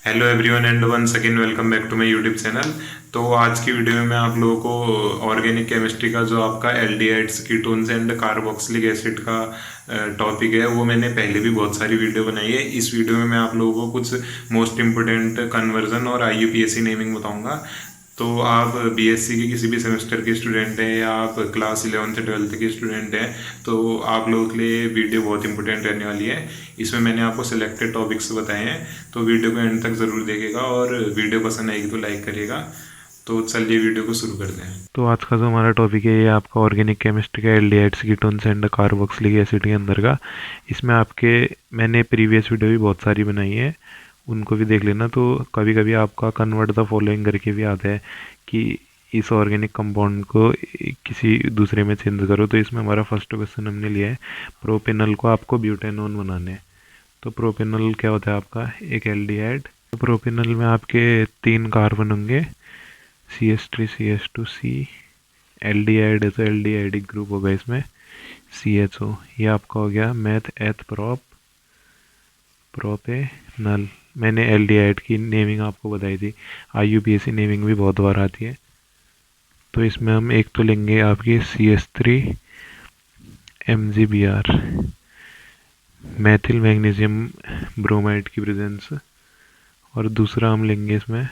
Hello everyone and once again welcome back to my YouTube channel. तो आज की video में मैं आप लोगों को ऑर्गेनिक केमिस्ट्री का जो आपका aldehydes ketones and carboxylic acid का टॉपिक है, वो मैंने पहले भी बहुत सारी वीडियो बनाई है। इस वीडियो में मैं आप लोगों को कुछ मोस्ट इंपोर्टेंट कन्वर्जन और आईयूपीएसी नेमिंग बताऊंगा। तो आप बीएससी के किसी भी सेमेस्टर के स्टूडेंट हैं या आप क्लास 11 से 12th के स्टूडेंट हैं, तो आप लोगों के लिए वीडियो बहुत इंपॉर्टेंट रहने वाली है। इसमें मैंने आपको सिलेक्टेड टॉपिक्स बताए हैं, तो वीडियो को एंड तक ज़रूर देखिएगा और वीडियो पसंद आएगी तो लाइक करिएगा। तो चलिए वीडियो को शुरू करते हैं। तो आज का जो हमारा टॉपिक है, ये आपका ऑर्गेनिक केमिस्ट्री का aldehydes ketones and carboxylic acid के अंदर का। इसमें आपके मैंने प्रीवियस वीडियो भी बहुत सारी बनाई है, उनको भी देख लेना। तो कभी कभी आपका कन्वर्ट द फॉलोइंग करके भी आता है कि इस ऑर्गेनिक कंपाउंड को किसी दूसरे में चेंज करो। तो इसमें हमारा फर्स्ट क्वेश्चन हमने लिया है, प्रोपेनल को आपको ब्यूटेनॉन बनाने हैं। तो प्रोपेनल क्या होता है आपका, एक एल्डिहाइड। तो प्रोपेनल में आपके 3 कार्बन होंगे, CH3 CH2 C। एल्डिहाइड है तो एल्डिहाइडिक ग्रुप होगा इसमें, CHO। ये आपका हो गया मैथ एथ प्रोपेनल। मैंने एल्डिहाइड की नेमिंग आपको बताई थी, IUPAC नेमिंग भी बहुत बार आती है। तो इसमें हम एक तो लेंगे आपकी CH3 MgBr, Maithil magnesium bromide की प्रेजेंस। और दूसरा हम लेंगे इसमें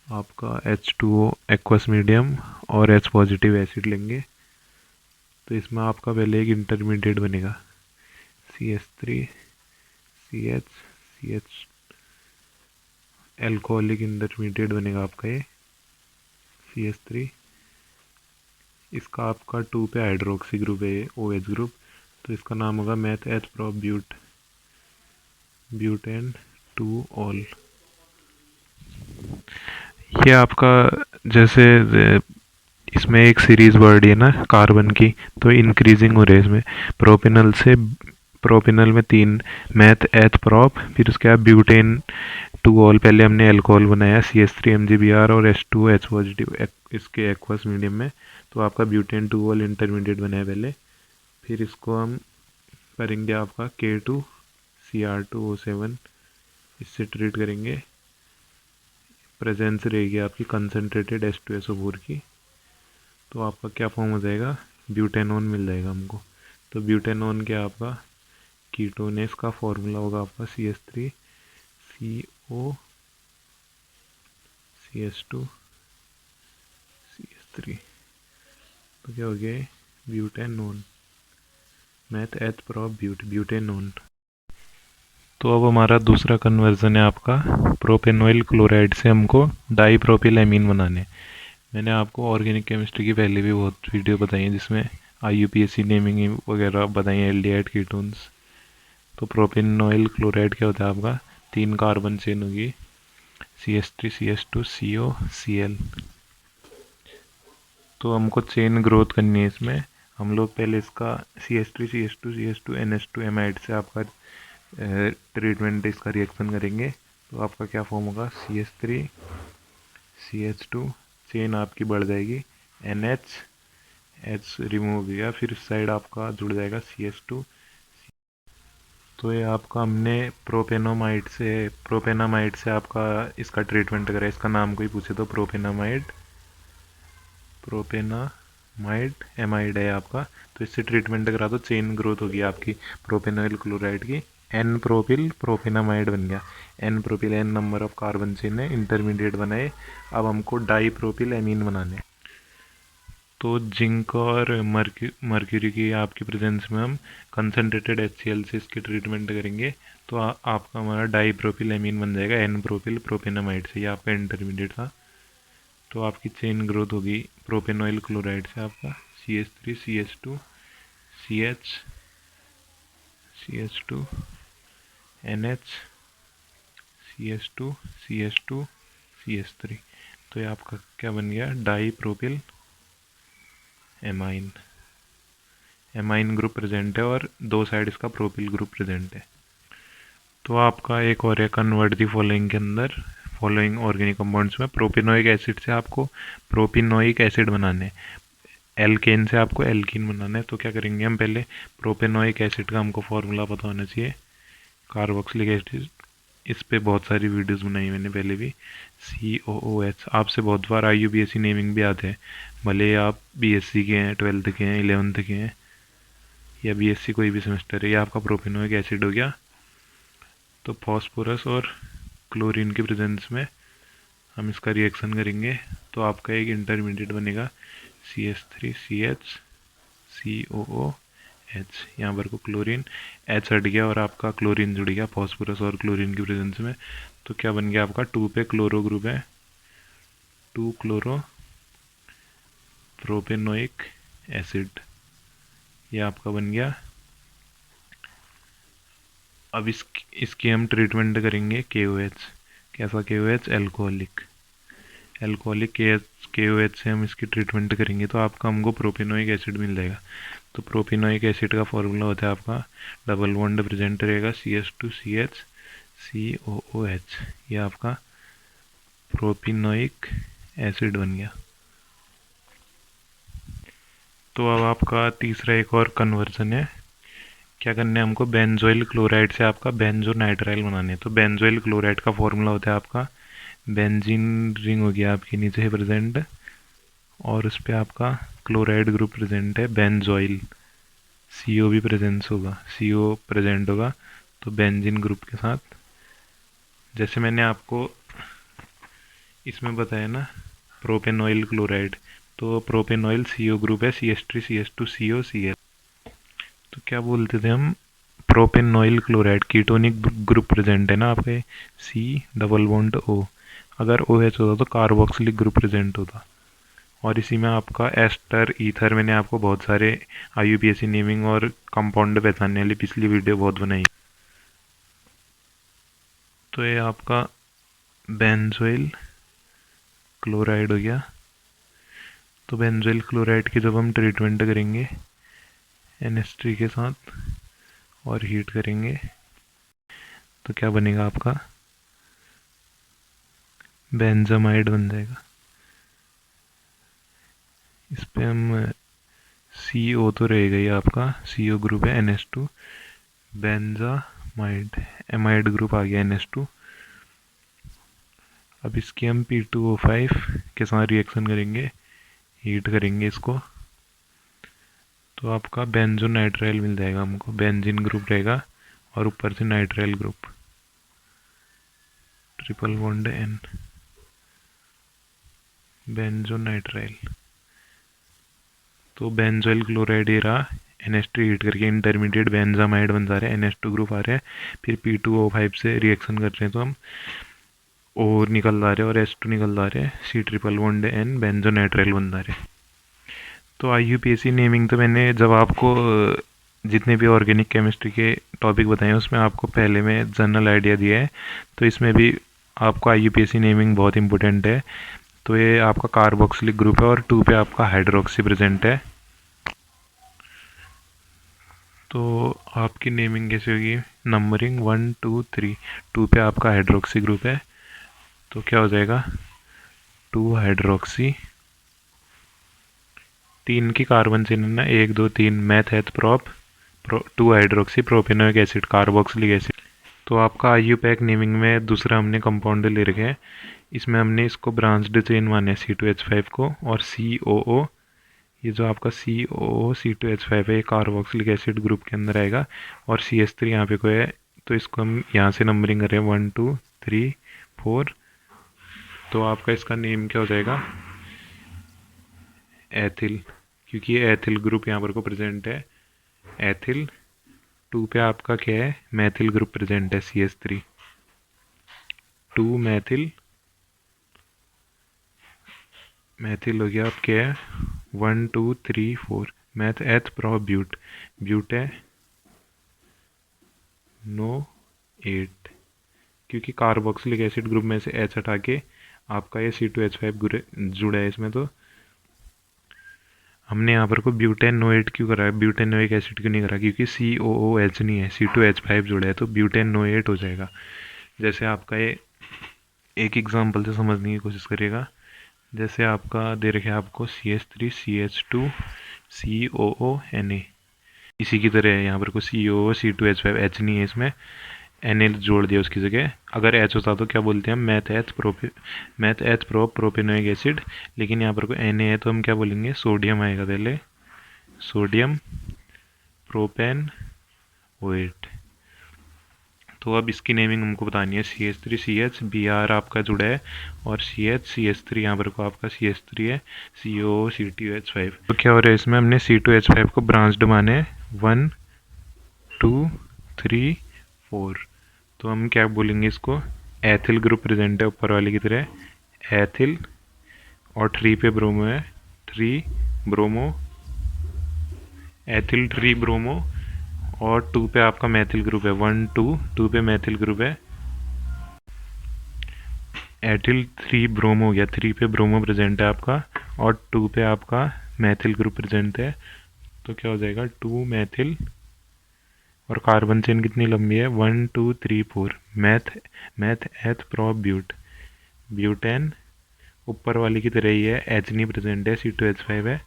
आपका H2O एक्वस मीडियम और H पॉजिटिव एसिड लेंगे। तो इसमें आपका पहले एक इंटरमीडिएट बनेगा, CH3 CH एल्कोहलिक इंटरमीडिएट बनेगा आपका ये CH3। इसका आपका 2 पे हाइड्रोक्सी ग्रुप है, OH ग्रुप। तो इसका नाम होगा मैथ एथ प्रोप ब्यूटेन 2 ऑल। ये आपका जैसे इसमें एक सीरीज वर्ड है ना कार्बन की, तो इंक्रीजिंग हो रही है इसमें। प्रोपेनल से प्रोपेनल में 3, मैथ एथ प्रोप, फिर उसके बाद ब्यूटेन 2 ऑल। पहले हमने अल्कोहल बनाया CH3 MgBr और H2 H पॉजिटिव इसके एक्वस मीडियम में। तो आपका ब्यूटेन 2 ऑल इंटरमीडिएट बनाया पहले। फिर इसको हम करेंगे आपका K2 Cr2O7, इससे ट्रीट करेंगे। प्रेजेंस रहेगी आपकी कंसनट्रेटेड H2SO4 की। तो आपका क्या फॉर्म हो जाएगा, ब्यूटेनॉन मिल जाएगा हमको। तो ब्यूटेनॉन क्या आपका कीटोन है, इसका फॉर्मूला होगा आपका CH3 CO CH2 CH3। तो क्या हो गया, ब्यूटेनॉन, मैथ एथ प्रोप ब्यूटेनॉन। तो अब हमारा दूसरा कन्वर्जन है आपका, प्रोपेनॉइल क्लोराइड से हमको डाईप्रोपिल एमीन बनाने। मैंने आपको ऑर्गेनिक केमिस्ट्री की पहले भी बहुत वीडियो बताई है, जिसमें IUPAC नेमिंग वगैरह बताई है, एल्डिहाइड कीटोन्स। तो प्रोपेनॉइल क्लोराइड क्या होता है आपका, 3 कार्बन चेन होगी, CH3 CH2 CO Cl। तो हमको चेन ग्रोथ करनी है इसमें। हम लोग पहले इसका CH3 CH2 CH2 NH2 amide से आपका ट्रीटमेंट, इसका रिएक्शन करेंगे। तो आपका क्या फॉर्म होगा, CH3 CH2, चेन आपकी बढ़ जाएगी, NH H रिमूव हो गया, फिर इस साइड आपका जुड़ जाएगा CH2। तो ये आपका हमने प्रोपेनामाइड से आपका इसका ट्रीटमेंट करा। इसका नाम कोई पूछे तो प्रोपेनामाइड एमाइड है आपका। तो इससे ट्रीटमेंट करा तो चेन ग्रोथ होगी आपकी प्रोपेनॉइल क्लोराइड की, एन प्रोपिल प्रोपेनामाइड बन गया। N propyl, N number of carbon chain है, इंटरमीडिएट बनाए। अब हमको डाई प्रोपिल एमीन बनाने। तो जिंक और मर्क्यूरी की आपकी प्रेजेंस में हम कंसनट्रेटेड HCl से इसकी ट्रीटमेंट करेंगे। तो आपका हमारा डाई प्रोपिल एमीन बन जाएगा एन प्रोपिल प्रोपेनामाइड से, ये आपका इंटरमीडिएट था। तो आपकी चेन ग्रोथ होगी प्रोपेनॉइल क्लोराइड से आपका CH3 CH2 CH CH2 NH CH2 CH2 CH3। तो ये आपका क्या बन गया, di propyl amine. Amine group present है और 2 साइड इसका प्रोपिल ग्रुप प्रेजेंट है। तो आपका एक और है, कन्वर्ट दी फॉलोइंग के अंदर फॉलोइंग ऑर्गेनिक कंपाउंड्स में प्रोपिनोइक एसिड से आपको प्रोपिनोइक एसिड बनाने, एल्केन से आपको एल्कीन बनाना है। तो क्या करेंगे हम, पहले प्रोपेनोइक एसिड का हमको फॉर्मूला पता होना चाहिए, कार्बोक्सिलिक एसिड इस पे बहुत सारी वीडियोस बनाई मैंने पहले भी। COOH आपसे बहुत बार IUPAC नेमिंग भी आते हैं, भले आप BSc के हैं, 12th के हैं, 11th के हैं, या BSc कोई भी सेमेस्टर है। ये आपका प्रोपेनोइक एसिड हो गया। तो फॉस्फोरस और क्लोरीन के प्रेजेंस में हम इसका रिएक्शन करेंगे तो आपका एक इंटरमीडिएट बनेगा CH3CH COOH। यहाँ पर को क्लोरीन H हट गया और आपका क्लोरीन जुड़ गया फॉस्फोरस और क्लोरीन की प्रेजेंस में। तो क्या बन गया आपका 2 पे क्लोरो ग्रुप है, 2 क्लोरो प्रोपेनोइक एसिड, ये आपका बन गया। अब इसकी हम ट्रीटमेंट करेंगे KOH। कैसा KOH? एल्कोहलिक। एल्कोहलिक KOH से हम इसकी ट्रीटमेंट करेंगे तो आपका हमको प्रोपेनोइक एसिड मिल जाएगा। तो प्रोपेनोइक एसिड का फॉर्मूला होता है आपका डबल बॉन्ड प्रेजेंट रहेगा CH2CH COOH। ये आपका प्रोपेनोइक एसिड बन गया। तो अब आपका तीसरा एक और कन्वर्जन है। क्या करना है हमको? बेंजोइल क्लोराइड से आपका बेंजोनाइट्राइल बनाने। तो बेंजोइल क्लोराइड का फॉर्मूला होता है आपका बेंजीन रिंग हो गया आपके नीचे प्रेजेंट, और उस पर आपका क्लोराइड ग्रुप प्रेजेंट है बेंजोइल, CO भी प्रेजेंस होगा, CO प्रेजेंट होगा। तो बेंजीन ग्रुप के साथ, जैसे मैंने आपको इसमें बताया ना प्रोपेनॉइल क्लोराइड, तो प्रोपेनॉइल CO ग्रुप है CH3CH2CO Cl। तो क्या बोलते थे हम? प्रोपेनॉइल क्लोराइड कीटोनिक ग्रुप प्रेजेंट है ना आपके C डबल बॉन्ड O। अगर OH होता तो कार्बोक्सिलिक ग्रुप प्रेजेंट होता। और इसी में आपका एस्टर ईथर, मैंने आपको बहुत सारे IUPAC नेमिंग और कंपाउंड पहचानने वाली पिछली वीडियो बहुत बनाई। तो ये आपका बेंजोइल क्लोराइड हो गया। तो बेंजोइल क्लोराइड की जब हम ट्रीटमेंट करेंगे NH3 के साथ और हीट करेंगे तो क्या बनेगा आपका? बेंजामाइड बन जाएगा। इस पे हम CO तो रहेगा ही आपका, CO ग्रुप है NH2, बेंजामाइड एमाइड ग्रुप आ गया NH2। अब इसकी हम P2O5 के साथ रिएक्शन करेंगे, हीट करेंगे इसको, तो आपका बेंजोनाइट्राइल मिल जाएगा हमको। बेंजीन ग्रुप रहेगा और ऊपर से nitrile group, triple bond N, बेंजोनाइट्राइल। तो बेंजोइल क्लोराइड ये रहा, NH3 हीट करके इंटरमीडिएट बेंजामाइड बन जा रहे हैं, NH2 ग्रुप आ रहे हैं, फिर P2O5 से रिएक्शन कर रहे हैं तो हम O निकल जा रहे हैं और H2 निकल जा रहे हैं, C ट्रिपल बॉन्ड N बेंजोनाइट्राइल बन जा रहे हैं। तो IUPAC नेमिंग तो मैंने जब आपको जितने भी ऑर्गेनिक केमिस्ट्री के टॉपिक बताए हैं उसमें आपको पहले में जनरल आइडिया दिया है, तो इसमें भी आपको IUPAC नेमिंग बहुत इंपॉर्टेंट है। तो ये आपका कार्बोक्सिलिक ग्रुप है और 2 पे आपका हाइड्रोक्सी प्रेजेंट है। तो आपकी नेमिंग कैसे होगी? नंबरिंग 1 2 3, 2 पे आपका हाइड्रोक्सी ग्रुप है तो क्या हो जाएगा? 2 हाइड्रोक्सी, 3 की कार्बन चेन है ना, 1 2 3, मैथ एथ prop 2 hydroxy propanoic acid carboxylic acid. तो आपका IUPAC नेमिंग में दूसरा हमने कंपाउंड ले रखे हैं, इसमें हमने इसको ब्रांच्ड चेन माने है C2H5 को, और COO, ये जो आपका COO C2H5 है ये कार्बोक्सिलिक एसिड ग्रुप के अंदर आएगा, और CH3 यहाँ पे कोई है तो इसको हम यहाँ से नंबरिंग कर रहे हैं 1 2 3 4। तो आपका इसका नेम क्या हो जाएगा? एथिल, क्योंकि ये एथिल ग्रुप यहाँ पर को प्रेजेंट है, एथिल। 2 पे आपका क्या है? मैथिल ग्रुप प्रेजेंट है CH3, 2 मैथिल, मैथिल हो गया। अब क्या है? 1 2 3 4, मैथ एथ प्रो ब्यूट, ब्यूट है नो 8, क्योंकि कार्बोक्सिलिक एसिड ग्रुप में से H हटा के आपका ये C2H5 जुड़ा है इसमें। तो हमने यहाँ पर को ब्यूटेन नो 8 क्यों करा है? ब्यूटेनोइक एसिड क्यों नहीं करा? क्योंकि COOH नहीं है, C2H5 जुड़ा है, तो ब्यूटेन नो 8 हो जाएगा। जैसे आपका ये एक एग्जांपल से समझने की कोशिश करिएगा। जैसे आपका दे रखे आपको CH3 CH2 COO Na, इसी की तरह है यहाँ पर को COO C2H5, H नहीं है इसमें, Na जोड़ दिया उसकी जगह। अगर H होता तो क्या बोलते हैं हम, मैथ एच प्रोपेनोइक एसिड, लेकिन यहाँ पर कोई Na है तो हम क्या बोलेंगे, सोडियम आएगा पहले, सोडियम प्रोपेन ओएट। तो अब इसकी नेमिंग हमको बतानी है, CH3CH Br आपका जुड़ा है, और CH3 यहाँ पर को आपका CH3 है, COCH5। तो क्या हो रहा है इसमें, हमने C2H5 को ब्रांच्ड माने 1 2 3 4। तो हम क्या बोलेंगे इसको, एथिल ग्रुप प्रेजेंट है ऊपर वाले की तरह, एथिल, और 3 पे ब्रोमो है, 3 ब्रोमो, एथिल 3 ब्रोमो, और 2 पे आपका मैथिल ग्रुप है, 1 2 पे मैथिल ग्रुप है, एथिल 3 ब्रोमो हो गया, 3 पे ब्रोमो प्रेजेंट है आपका, और 2 पे आपका मैथिल ग्रुप प्रेजेंट है। तो क्या हो जाएगा, 2 मैथिल, और कार्बन चेन कितनी लंबी है, 1 2 3 4, मैथ एथ प्रो ब्यूटेन ऊपर वाली की तरह ही है, H नहीं प्रेजेंट है, C2H5 है,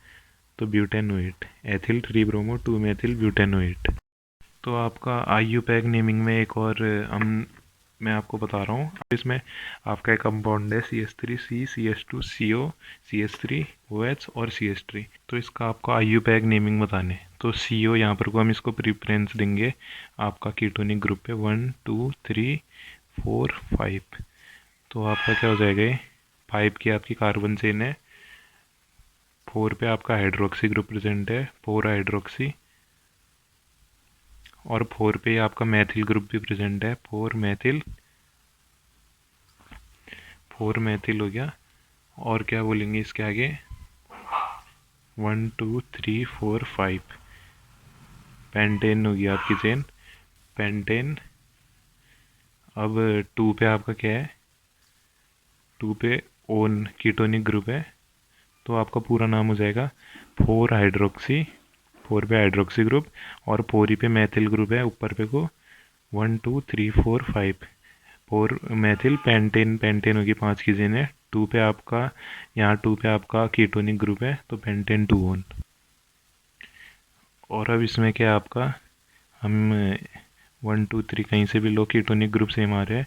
तो ब्यूटेनोएट, एथिल 3 ब्रोमो 2 मैथिल ब्यूटेनोएट। तो आपका IUPAC नेमिंग में एक और मैं आपको बता रहा हूँ, इसमें आपका एक कंपाउंड है CH3C CH2 CO CH3OH और CH3। तो इसका आपको IUPAC नेमिंग बताने, तो CO यहाँ पर को हम इसको प्रीफरेंस देंगे आपका कीटोनिक ग्रुप पे, 1 2 3 4 5। तो आपका क्या हो जाएगा, 5 की आपकी कार्बन चेन है, 4 पे आपका हाइड्रोक्सी ग्रुप प्रेजेंट है, 4 हाइड्रोक्सी, और 4 पे आपका मैथिल ग्रुप भी प्रेजेंट है, 4 मैथिल हो गया। और क्या बोलेंगे इसके आगे, 1 2 3 4 5, पेंटेन हो गया आपकी चेन, पेंटेन। अब 2 पे आपका क्या है, 2 पे ओन कीटोनिक ग्रुप है, तो आपका पूरा नाम हो जाएगा 4 हाइड्रोक्सी, 4 पे हाइड्रोक्सी ग्रुप, और 4 ही पे मैथिल ग्रुप है ऊपर पे को, 1 2 3 4 5, 4 मैथिल पेंटेन होगी, 5 की चेन है, 2 पे आपका, यहाँ 2 पे आपका कीटोनिक ग्रुप है, तो पेंटेन 2 ओन। और अब इसमें क्या आपका, हम 1 2 3 कहीं से भी लो, कीटोनिक ग्रुप सेम आ रहा है,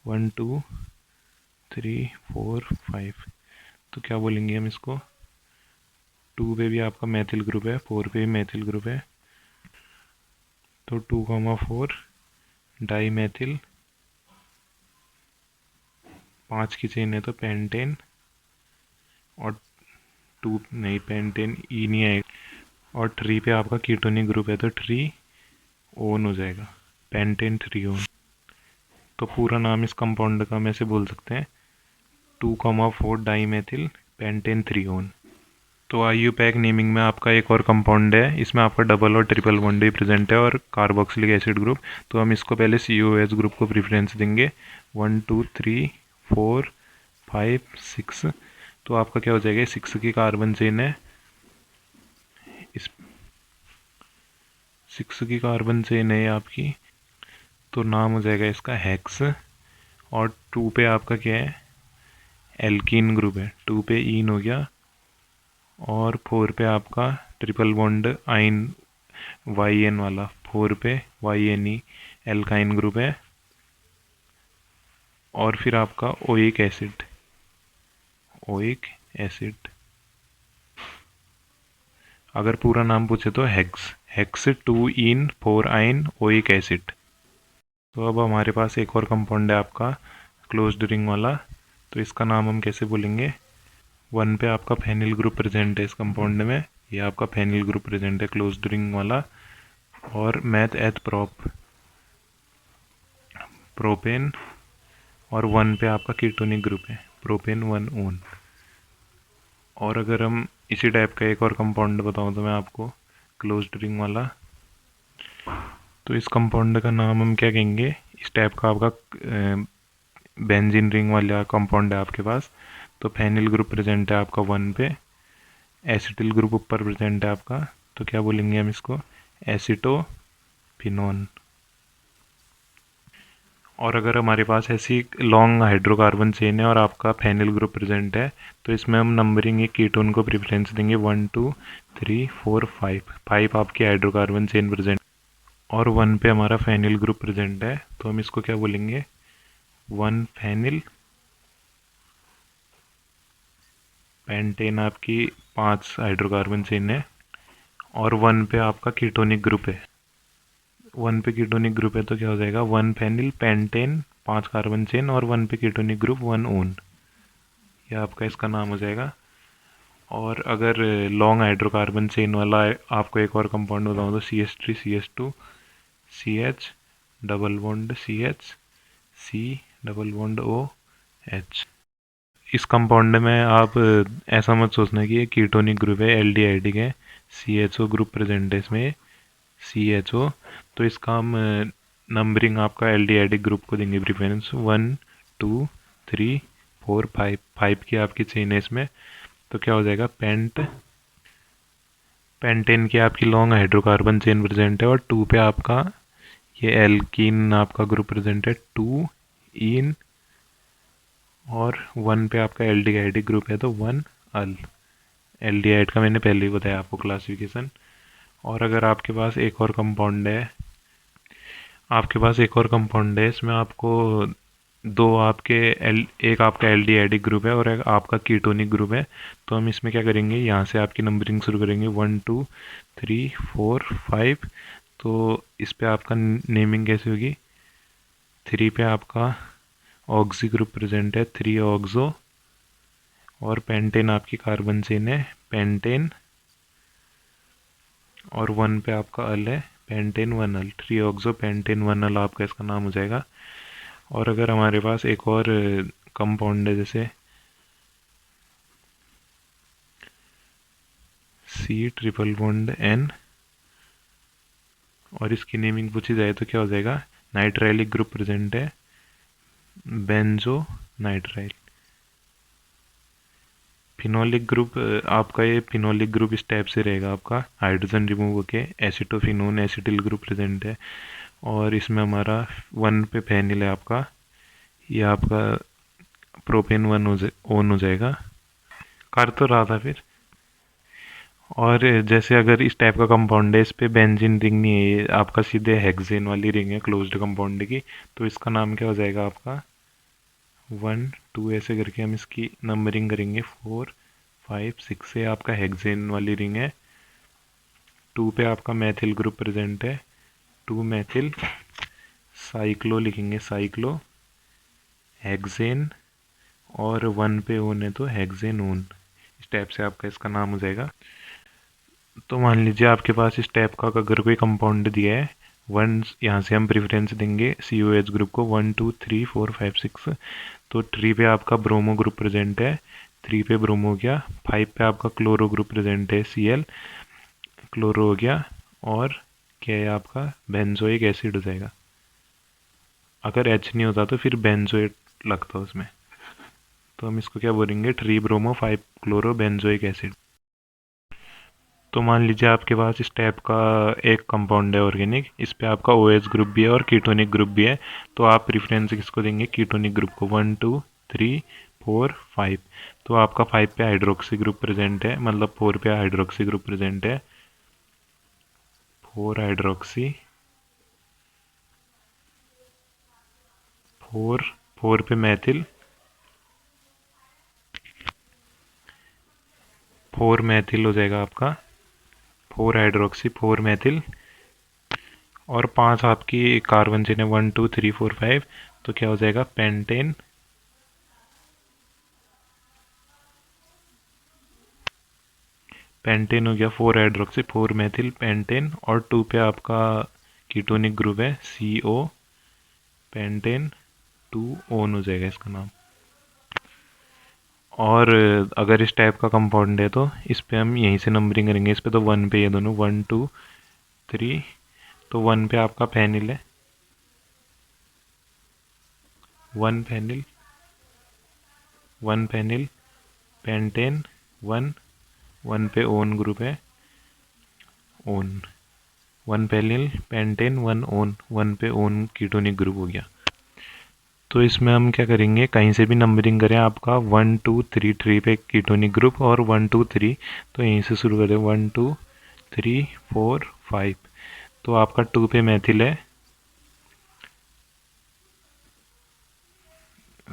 1 2 3 4 5। तो क्या बोलेंगे हम इसको, 2 पे भी आपका मैथिल ग्रुप है, 4 पे भी मैथिल ग्रुप है, तो 2,4 डाई मैथिल, 5 की चेन है तो पेंटेन, और 2 नहीं, पेंटेन ई नहीं आएगा, और 3 पे आपका कीटोनिक ग्रुप है तो 3 ओन हो जाएगा, पेंटेन 3 ओन। तो पूरा नाम इस कंपाउंड का हम ऐसे बोल सकते हैं, 2,4 डाई मैथिल पेंटेन 3 ओन। तो IUPAC नेमिंग में आपका एक और कंपाउंड है, इसमें आपका डबल और ट्रिपल बॉन्ड भी प्रेजेंट है, और कार्बोक्सिलिक एसिड ग्रुप। तो हम इसको पहले COH ग्रुप को प्रेफरेंस देंगे, 1 2 3 4 5 6। तो आपका क्या हो जाएगा, 6 की कार्बन चेन है, इस 6 की कार्बन चेन है आपकी, तो नाम हो जाएगा इसका हेक्स। और 2 पे आपका क्या है, एल्कीन ग्रुप है, 2 पे ईन हो गया, और 4 पे आपका ट्रिपल बॉन्ड आइन YN वाला, 4 पे YNE एल्काइन ग्रुप है, और फिर आपका ओइक एसिड। अगर पूरा नाम पूछे तो हेक्स 2 इन 4 आइन ओइक एसिड। तो अब हमारे पास एक और कंपाउंड है आपका क्लोज्ड रिंग वाला, तो इसका नाम हम कैसे बोलेंगे, 1 पे आपका फेनिल ग्रुप प्रेजेंट है इस कंपाउंड में, ये आपका फेनिल ग्रुप प्रेजेंट है क्लोज्ड रिंग वाला, और मैथ एथ प्रोपेन, और 1 पे आपका कीटोनिक ग्रुप है, प्रोपेन 1 ओन। और अगर हम इसी टाइप का एक और कंपाउंड बताऊं तो मैं आपको, क्लोज्ड रिंग वाला, तो इस कंपाउंड का नाम हम क्या कहेंगे, इस टाइप का आपका बेंजीन रिंग वाला कंपाउंड है आपके पास, तो फेनिल ग्रुप प्रेजेंट है आपका 1 पे, एसिटिल ग्रुप ऊपर प्रेजेंट है आपका, तो क्या बोलेंगे हम इसको, एसिटोफिनोन। और अगर हमारे पास ऐसी लॉन्ग हाइड्रोकार्बन चेन है और आपका फेनिल ग्रुप प्रेजेंट है, तो इसमें हम नंबरिंग एक कीटोन को प्रेफरेंस देंगे, 1 2 3 4 5, 5 आपकी हाइड्रोकार्बन चेन प्रेजेंट। और 1 पे हमारा फेनिल ग्रुप प्रेजेंट है, तो हम इसको क्या बोलेंगे, 1 फेनिल पेंटेन आपकी 5 हाइड्रोकार्बन चेन है, और 1 पे आपका कीटोनिक ग्रुप है। 1 पे कीटोनिक ग्रुप है तो क्या हो जाएगा, 1 फेनिल पेंटेन 5 कार्बन चेन और 1 पे कीटोनिक ग्रुप 1 ओन, यह आपका इसका नाम हो जाएगा। और अगर लॉन्ग हाइड्रोकार्बन चेन वाला आपको एक और कंपाउंड बताऊँ तो CH3 CH2 CH double bond CH C double bond OH। इस कंपाउंड में आप ऐसा मत सोचना कि ये कीटोनिक ग्रुप है, एल्डिहाइडिक है, CHO ग्रुप प्रेजेंट है इसमें, CHO। तो इसका हम नंबरिंग आपका एल्डिहाइडिक ग्रुप को देंगे प्रीफरेंस, 1 2 3 4 5, 5 की आपकी चेन है इसमें। तो क्या हो जाएगा, पेंटेन की आपकी लॉन्ग हाइड्रोकार्बन चेन प्रेजेंट है, और 2 पे आपका ये एल्कीन आपका ग्रुप प्रेजेंट है, 2 इन, और 1 पे आपका एल्डिहाइडिक ग्रुप है तो 1 अल। एल्डिहाइड का मैंने पहले ही बताया आपको क्लासिफिकेशन। और अगर आपके पास एक और कंपाउंड है, इसमें आपको एक आपका एल्डिहाइडिक ग्रुप है और एक आपका कीटोनिक ग्रुप है। तो हम इसमें क्या करेंगे, यहाँ से आपकी नंबरिंग शुरू करेंगे, 1 2 3 4 5। तो इस पे आपका नेमिंग कैसे होगी, 3 पे आपका ऑक्सी ग्रुप प्रेजेंट है, 3 ऑक्सो, और पेंटेन आपकी कार्बन चेन है पेंटेन, और 1 पे आपका अल है पेंटेन 1 अल, 3 ऑक्सो पेंटेन 1 अल आपका इसका नाम हो जाएगा। और अगर हमारे पास एक और कंपाउंड है जैसे C ट्रिपल बॉन्ड N, और इसकी नेमिंग पूछी जाए तो क्या हो जाएगा, नाइट्राइलिक ग्रुप प्रेजेंट है बेंजो नाइट्राइल। फिनोलिक ग्रुप आपका, ये फिनोलिक ग्रुप इस टाइप से रहेगा आपका, हाइड्रोजन रिमूव होके एसिटोफिनोन एसिटिल ग्रुप प्रेजेंट है, और इसमें हमारा 1 पे फेनिल है आपका, ये आपका प्रोपेन 1 ओन हो जाएगा, कर तो रहा था फिर। और जैसे अगर इस टाइप का कंपाउंड है, इस पे बेंजीन रिंग नहीं है, ये आपका सीधे हेक्सेन वाली रिंग है क्लोज्ड कंपाउंड की, तो इसका नाम क्या हो जाएगा आपका 1 2, ऐसे करके हम इसकी नंबरिंग करेंगे 4 5 6 से आपका हेक्सेन वाली रिंग है। 2 पे आपका मैथिल ग्रुप प्रेजेंट है, 2 मैथिल, साइक्लो लिखेंगे साइक्लो, हेक्सेन, और 1 पे ओन है तो हेक्सेन ओन, इस टाइप से आपका इसका नाम हो जाएगा। तो मान लीजिए आपके पास इस टाइप का अगर कोई कंपाउंड दिया है, 1 यहाँ से हम प्रेफरेंस देंगे COH ग्रुप को, 1 2 3 4 5 6। तो 3 पे आपका ब्रोमो ग्रुप प्रेजेंट है, 3 पे ब्रोमो हो गया, 5 पे आपका क्लोरो ग्रुप प्रेजेंट है Cl, क्लोरो हो गया, और क्या है आपका बेंजोइक एसिड हो जाएगा। अगर H नहीं होता तो फिर बेंजोएट लगता उसमें, तो हम इसको क्या बोलेंगे, tree bromo 5 chloro benzoic acid. तो मान लीजिए आपके पास इस टाइप का एक कंपाउंड है ऑर्गेनिक, इस पे आपका OH ग्रुप भी है और कीटोनिक ग्रुप भी है, तो आप प्रेफरेंस किसको देंगे, कीटोनिक ग्रुप को, 1 2 3 4 5। तो आपका 5 पे हाइड्रोक्सी ग्रुप प्रेजेंट है, मतलब 4 पे हाइड्रोक्सी ग्रुप प्रेजेंट है, 4 हाइड्रोक्सी, 4 पे मैथिल, 4 मैथिल हो जाएगा आपका, 4 हाइड्रोक्सी 4 मैथिल, और 5 आपकी कार्बन चेन है 1 2 3 4 5। तो क्या हो जाएगा, पेंटेन, पेंटेन हो गया 4 हाइड्रोक्सी 4 मैथिल पेंटेन, और 2 पे आपका कीटोनिक ग्रुप है CO पेंटेन 2 ओन हो जाएगा इसका नाम। और अगर इस टाइप का कंपाउंड है तो इस पे हम यहीं से नंबरिंग करेंगे, इस पे तो 1 पे ये दोनों 1 2 3। तो 1 पे आपका फेनिल है, 1 फेनिल, 1 फेनिल पेंटेन 1 पे ओन ग्रुप है ओन, 1 फेनिल पेंटेन 1 पे ओन कीटोनिक ग्रुप हो गया। तो इसमें हम क्या करेंगे, कहीं से भी नंबरिंग करें, आपका 1 2 3 3 पे कीटोनिक ग्रुप और 1 2 3, तो यहीं से शुरू करें 1 2 3 4 5। तो आपका 2 पे मेथिल है,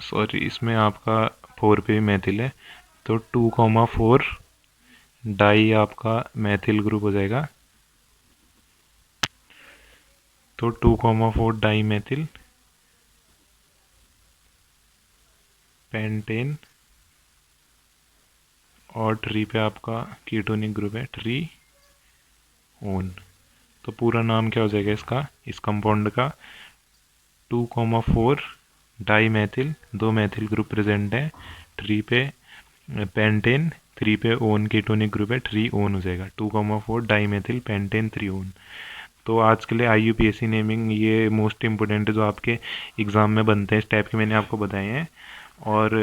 सॉरी इसमें आपका 4 पे मेथिल है, तो 2,4 डाई आपका मेथिल ग्रुप हो जाएगा। तो 2,4 डाई मेथिल पेंटेन और ट्री पे आपका कीटोनिक ग्रुप है ट्री ओन। तो पूरा नाम क्या हो जाएगा इसका, इस कंपाउंड का 2,4 di methyl, 2 methyl group present है ट्री पे पेंटेन, 3 पे ओन कीटोनिक ग्रुप है ट्री ओन हो जाएगा 2,4 डाई मेथिल पेंटेन 3 ओन। तो आज के लिए IUPAC नेमिंग ये मोस्ट इम्पोर्टेंट है जो आपके एग्ज़ाम में बनते हैं, इस टाइप के मैंने आपको बताए हैं। और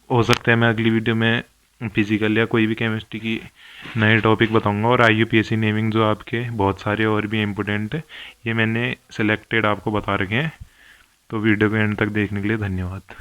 हो सकता है मैं अगली वीडियो में फिजिकल या कोई भी केमिस्ट्री की नए टॉपिक बताऊंगा। और IUPAC नेमिंग जो आपके बहुत सारे और भी इम्पोर्टेंट है, ये मैंने सेलेक्टेड आपको बता रखे हैं। तो वीडियो को एंड तक देखने के लिए धन्यवाद।